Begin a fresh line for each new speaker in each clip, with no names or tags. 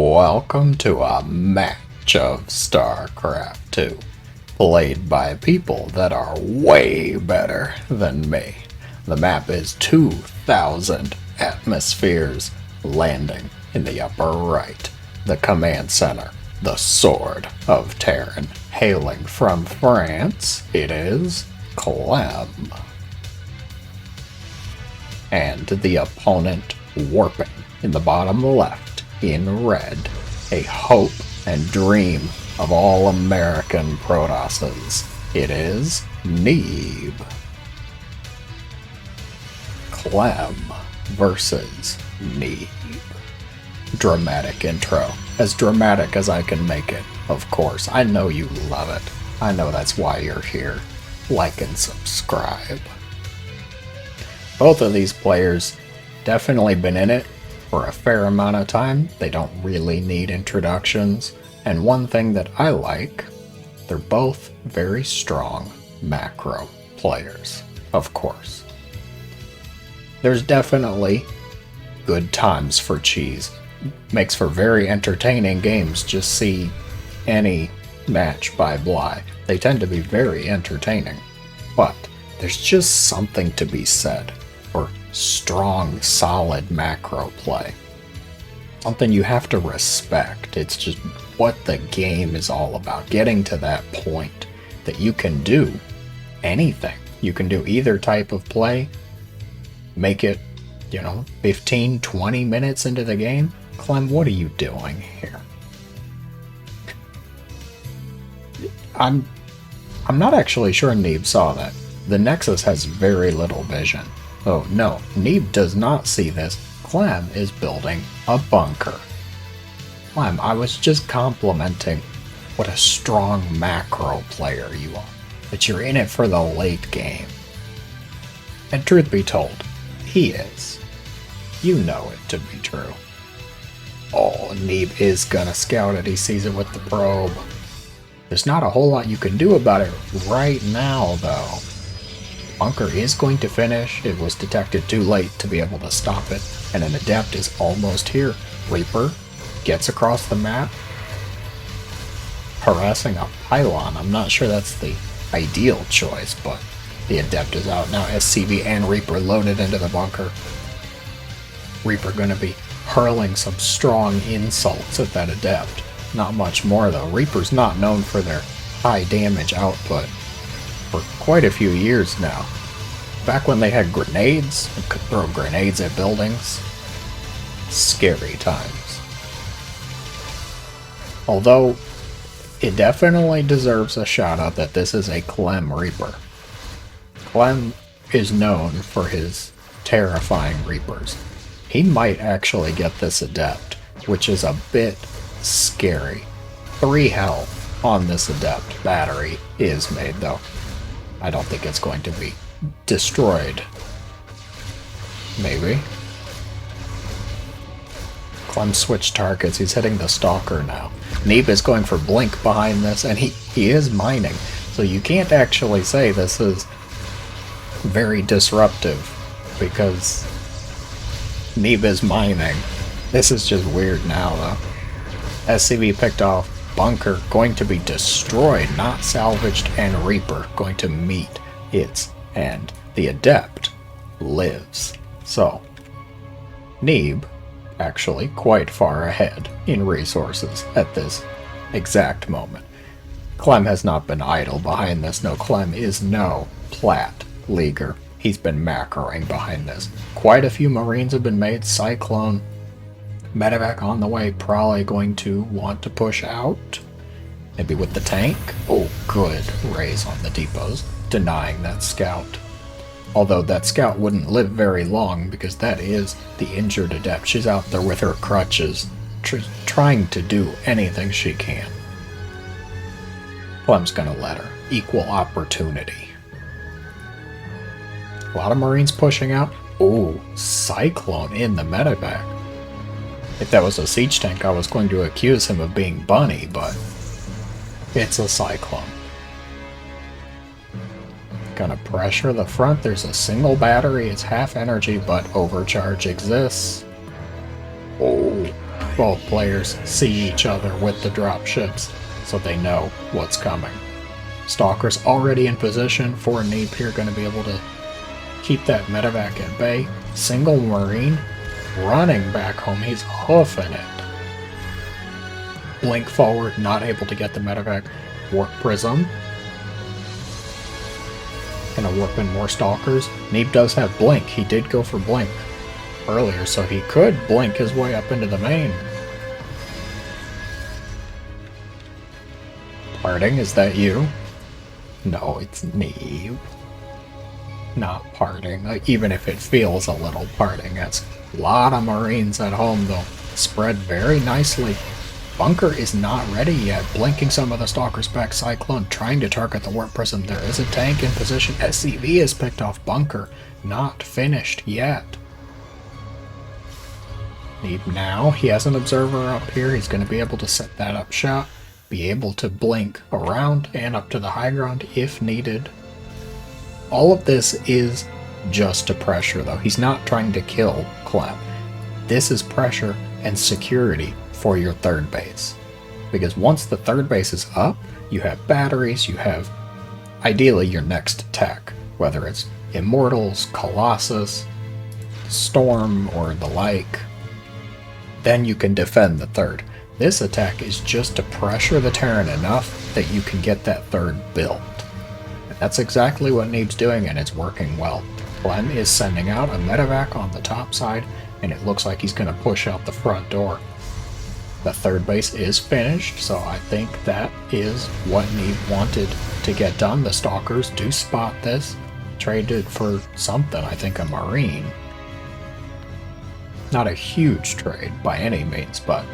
Welcome to a match of Starcraft 2, played by people that are way better than me. The map is 2,000 atmospheres, landing in the upper right. The command center, the Sword of Terran. Hailing from France, it is Clem. And the opponent warping in the bottom left in red, a hope and dream of all American Protosses. It is Neeb. Clem versus Neeb. Dramatic intro. As dramatic as I can make it, of course. I know you love it. I know that's why you're here. Like and subscribe. Both of these players definitely been in it for a fair amount of time. They don't really need introductions. And one thing that I like, they're both very strong macro players, of course. There's definitely good times for cheese. Makes for very entertaining games. Just see any match by Bly. They tend to be very entertaining. But there's just something to be said for strong, solid macro play. Something you have to respect. It's just what the game is all about. Getting to that point that you can do anything. You can do either type of play. Make it, 15, 20 minutes into the game. Clem, what are you doing here? I'm not actually sure Neeb saw that. The Nexus has very little vision. Oh no, Neeb does not see this. Clem is building a bunker. Clem, I was just complimenting what a strong macro player you are. That you're in it for the late game. And truth be told, he is. You know it to be true. Oh, Neeb is gonna scout it. He sees it with the probe. There's not a whole lot you can do about it right now, though. Bunker is going to finish. It was detected too late to be able to stop it, and an Adept is almost here. Reaper gets across the map, harassing a pylon. I'm not sure that's the ideal choice, but the Adept is out now. SCV and Reaper loaded into the bunker. Reaper going to be hurling some strong insults at that Adept. Not much more though. Reaper's not known for their high damage output for quite a few years now. Back when they had grenades and could throw grenades at buildings. Scary times. Although, it definitely deserves a shout out that this is a Clem Reaper. Clem is known for his terrifying Reapers. He might actually get this Adept, which is a bit scary. 3 health on this Adept. Battery is made though. I don't think it's going to be destroyed. Maybe. Clem switched targets. He's hitting the Stalker now. Neeb is going for Blink behind this, and he is mining. So you can't actually say this is very disruptive, because Neeb is mining. This is just weird now, though. SCV picked off. Bunker going to be destroyed, not salvaged, and Reaper going to meet its end. The Adept lives. So, Neeb actually quite far ahead in resources at this exact moment. Clem has not been idle behind this. No, Clem is no Plat Leaguer. He's been macroing behind this. Quite a few Marines have been made. Cyclone. Medevac on the way, probably going to want to push out. Maybe with the tank. Oh, good raise on the depots, denying that scout. Although that scout wouldn't live very long, because that is the injured Adept. She's out there with her crutches, trying to do anything she can. Clem's gonna let her. Equal opportunity. A lot of Marines pushing out. Oh, Cyclone in the medevac. If that was a siege tank, I was going to accuse him of being bunny, but it's a Cyclone. Gonna pressure the front. There's a single battery. It's half energy, but overcharge exists. Oh, both players see each other with the drop ships, so they know what's coming. Stalker's already in position for Neeb here, going to be able to keep that medevac at bay. Single Marine running back home, he's hoofing it. Blink forward, not able to get the medevac. Warp Prism. Gonna warp in more Stalkers. Neeb does have Blink, he did go for Blink earlier, so he could blink his way up into the main. Parting, is that you? No, it's Neeb. Not parting, even if it feels a little parting. That's a lot of Marines at home, though. Spread very nicely. Bunker is not ready yet. Blinking some of the Stalkers back. Cyclone trying to target the Warp Prism. There is a tank in position. SCV has picked off Bunker. Not finished yet. Neeb now. He has an observer up here. He's going to be able to set that up shot. Be able to blink around and up to the high ground if needed. All of this is just to pressure, though. He's not trying to kill Clem. This is pressure and security for your third base. Because once the third base is up, you have batteries, you have ideally your next attack, whether it's Immortals, Colossus, Storm, or the like. Then you can defend the third. This attack is just to pressure the Terran enough that you can get that third built. And that's exactly what Neeb's doing, and it's working well. Clem is sending out a medevac on the top side, and it looks like he's going to push out the front door. The third base is finished, so I think that is what Neeb wanted to get done. The Stalkers do spot this. Traded for something, I think a Marine. Not a huge trade by any means, but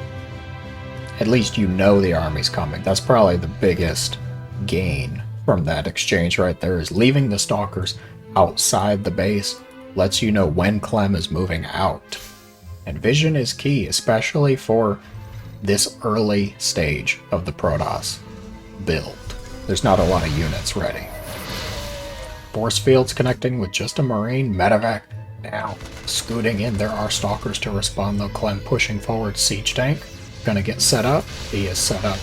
at least you know the army's coming. That's probably the biggest gain from that exchange right there, is leaving the Stalkers outside the base lets you know when Clem is moving out. And vision is key, especially for this early stage of the Protoss build. There's not a lot of units ready. Force fields connecting with just a Marine. Medevac now scooting in. There are Stalkers to respond, though. Clem pushing forward. Siege tank gonna get set up. He is set up.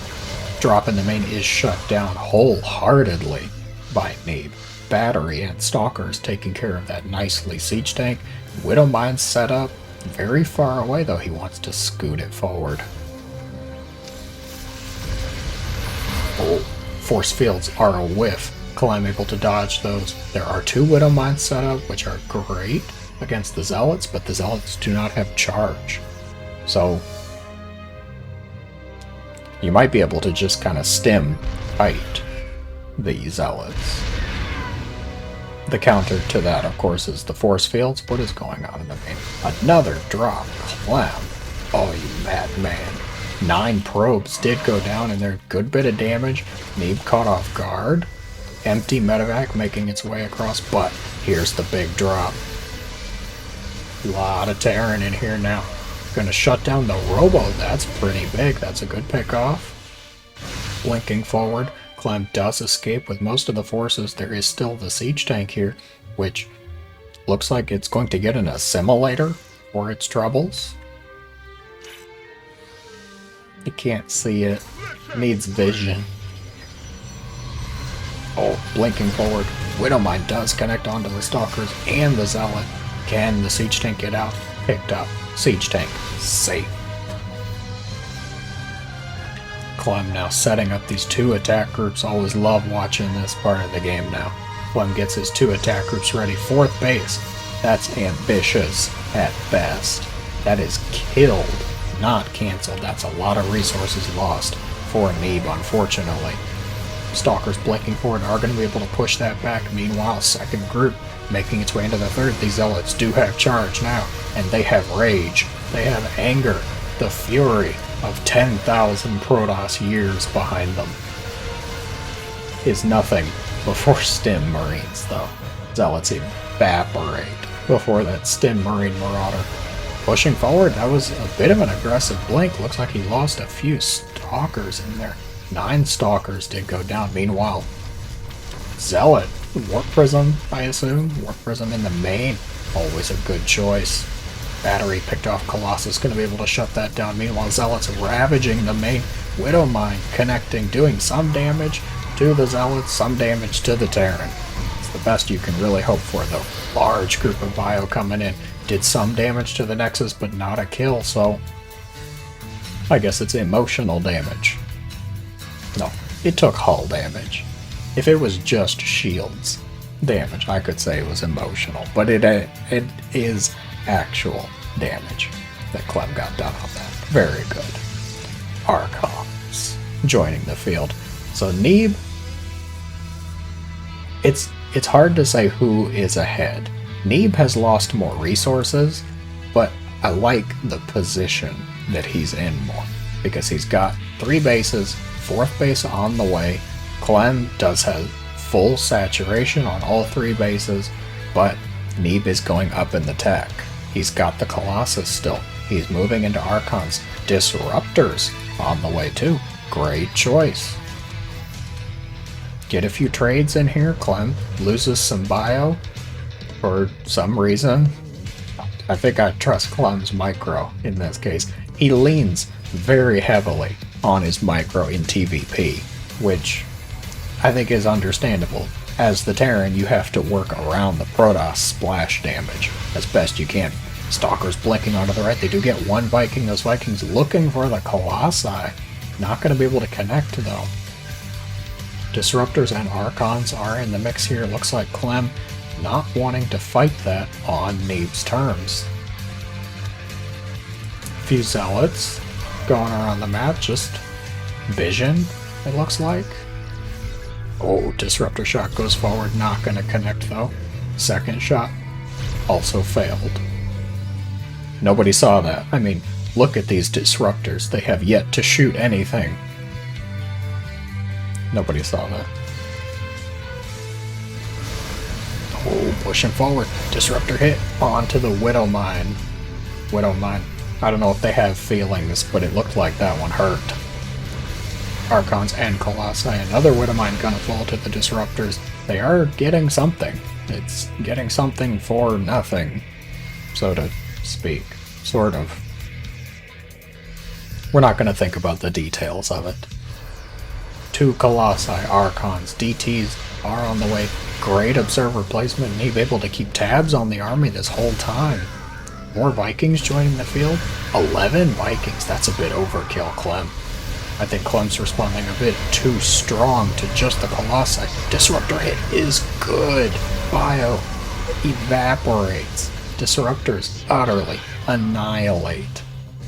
Drop in the main is shut down wholeheartedly by Neeb. Battery and Stalkers taking care of that nicely. Siege tank. Widowmine set up. Very far away, though. He wants to scoot it forward. Oh, force fields are a whiff. Clem able to dodge those. There are 2 Widowmines set up, which are great against the Zealots, but the Zealots do not have charge. So you might be able to just kind of stem fight the Zealots. The counter to that, of course, is the force fields. What is going on in the main? Another drop. Clem. Oh, you madman. 9 probes did go down, and they're a good bit of damage. Neeb caught off guard. Empty medevac making its way across, but here's the big drop. A lot of Terran in here now. Gonna shut down the robo. That's pretty big. That's a good pickoff. Blinking forward. Clem does escape with most of the forces. There is still the siege tank here, which looks like it's going to get an assimilator for its troubles. You can't see it. Needs vision. Oh, blinking forward. Widowmine does connect onto the Stalkers and the Zealot. Can the siege tank get out? Picked up. Siege tank safe. Clem now setting up these 2 attack groups. Always love watching this part of the game now. Clem gets his 2 attack groups ready. 4th base. That's ambitious at best. That is killed, not canceled. That's a lot of resources lost for Neeb, unfortunately. Stalkers blinking forward are going to be able to push that back. Meanwhile, 2nd group making its way into the 3rd. These Zealots do have charge now, and they have rage. They have anger. The fury of 10,000 Protoss years behind them is nothing before Stim Marines, though. Zealots evaporate before that Stim Marine Marauder. Pushing forward, that was a bit of an aggressive blink. Looks like he lost a few Stalkers in there. 9 Stalkers did go down. Meanwhile, Zealot. Warp Prism, I assume. Warp Prism in the main. Always a good choice. Battery picked off Colossus, going to be able to shut that down. Meanwhile, Zealots ravaging the main Widow Mine, connecting, doing some damage to the Zealots, some damage to the Terran. It's the best you can really hope for, though. Large group of Bio coming in. Did some damage to the Nexus, but not a kill, so I guess it's emotional damage. No, it took hull damage. If it was just shields damage, I could say it was emotional, but it is actual damage that Clem got done on that. Very good. Archons joining the field. So Neeb, it's hard to say who is ahead. Neeb has lost more resources, but I like the position that he's in more, because he's got 3 bases, 4th base on the way. Clem does have full saturation on all 3 bases, but Neeb is going up in the tech. He's got the Colossus still. He's moving into Archons. Disruptors on the way too. Great choice. Get a few trades in here. Clem loses some bio for some reason. I think I trust Clem's micro in this case. He leans very heavily on his micro in TvP, which I think is understandable. As the Terran, you have to work around the Protoss splash damage as best you can. Stalkers blinking onto the right. They do get 1 Viking. Those Vikings looking for the Colossi. Not going to be able to connect, though. Disruptors and Archons are in the mix here. Looks like Clem not wanting to fight that on Neeb's terms. A few Zealots going around the map. Just vision, it looks like. Oh, Disruptor shot goes forward. Not going to connect, though. Second shot also failed. Nobody saw that. I mean, look at these Disruptors. They have yet to shoot anything. Nobody saw that. Oh, pushing forward. Disruptor hit onto the Widow Mine. Widow Mine. I don't know if they have feelings, but it looked like that one hurt. Archons and Colossi. Another Widow Mine gonna fall to the Disruptors. They are getting something. It's getting something for nothing, so to speak. Sort of. We're not gonna think about the details of it. 2 Colossi, Archons, DTs are on the way. Great observer placement. Neeb able to keep tabs on the army this whole time. More Vikings joining the field. 11 Vikings. That's a bit overkill, Clem. I think Clem's responding a bit too strong to just the Colossi. Disruptor hit is good. Bio evaporates. Disruptors utterly annihilate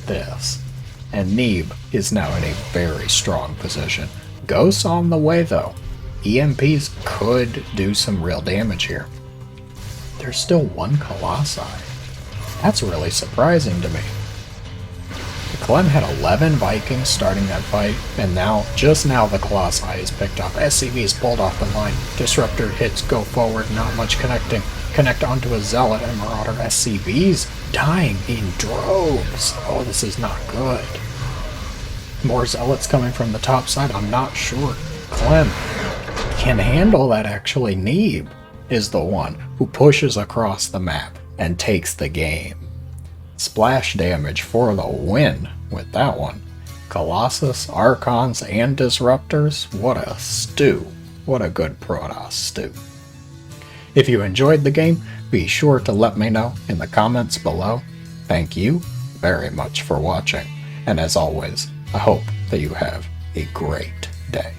this. And Neeb is now in a very strong position. Ghosts on the way, though. EMPs could do some real damage here. There's still 1 Colossi. That's really surprising to me. Clem had 11 Vikings starting that fight, and now, just now, the Colossi is picked up. SCV is pulled off the line. Disruptor hits go forward, not much connecting. Connect onto a Zealot and Marauder. SCVs dying in droves. Oh, this is not good. More Zealots coming from the top side. I'm not sure Clem can handle that, actually. Neeb is the one who pushes across the map and takes the game. Splash damage for the win with that one. Colossus, Archons, and Disruptors. What a stew. What a good Protoss stew. If you enjoyed the game, be sure to let me know in the comments below. Thank you very much for watching. And as always, I hope that you have a great day.